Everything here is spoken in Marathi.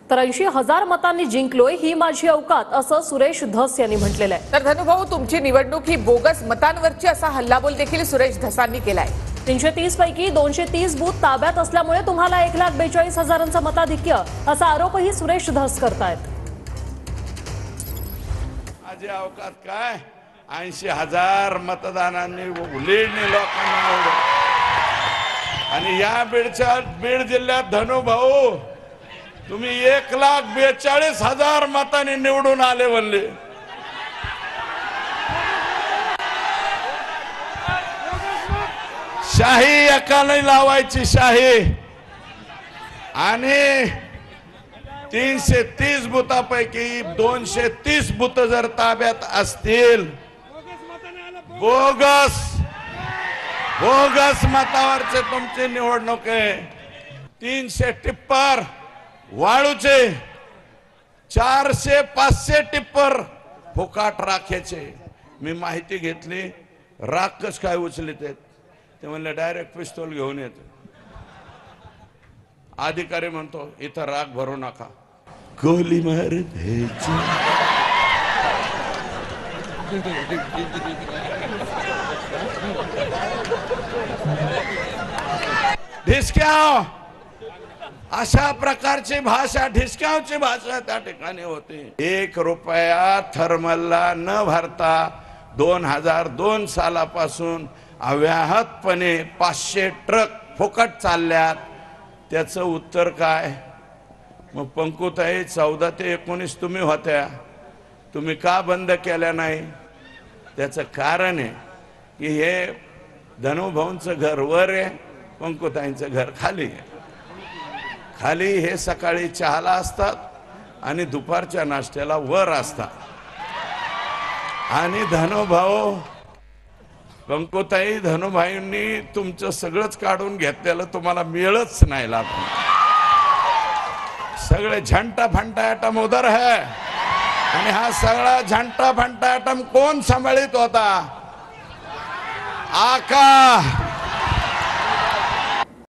तर 80,000 मतांनी जिंकलोय, ही माझी अवकात, असं सुरेश धस यांनी म्हटलेलं आहे. तर धनुभाऊ, तुमची निवडणूक ही बोगस मतांवरची असा हल्लाबोल देखील सुरेश धसांनी केलाय. 330 पैकी 230 बूथ ताब्यात असल्यामुळे तुम्हाला 1,42,000 मताधिक्य, असा आरोपही सुरेश धस करतायत. माझी अवकात काय, 80,000 मतदानांनी लीडने लोकांना निवडलं. आणि या बीड जिल्ह्यात धनुभाऊ तुम्ही 1,42,000 मतांनी निवडून आले म्हणले. शाही एकाने लावायची शाही. आणि 330 बुथापैकी 230 बुथ जर ताब्यात असतील, बोगस मतावरचे तुमची निवडणूक आहे. 300 टिप्पर वाळूचे, 400-500 टिप्पर फुकाट राख्याचे. मी माहिती घेतली, राख कस काय उचलित आहेत ते म्हणले डायरेक्ट पिस्तूल घेऊन येत. अधिकारी म्हणतो इथं राख भरू नका, गोली मार द्यायची. ढिसक्याव, अशा प्रकारची भाषा, ढिसक्यावची भाषा त्या ठिकाणी होती. 1 रुपया थर्मलला न भरता 2002 सालापासून अव्याहतपणे 500 ट्रक फुकट चालल्यात. त्याचं उत्तर काय? मग पंकुताई 14 ते 19 तुम्ही होत्या, तुम्ही का बंद केल्या नाही? त्याचं कारण आहे की हे धनुभाऊंचं घर वर आहे, पंकुताईंचं घर खाली आहे. खाली हे सकाळी चहाला असतात आणि दुपारच्या नाश्त्याला वर असतात. आणि धनुभाऊ, पंकुताई, धनुभाईंनी तुमचं सगळंच काढून घेतलेलं तुम्हाला मिळच नाही लागलं. सगळे झंटा फंटा ॲटम उधर है. आणि हा सगळा झंटा फंटा ॲटम कोण सांभाळित होता? आका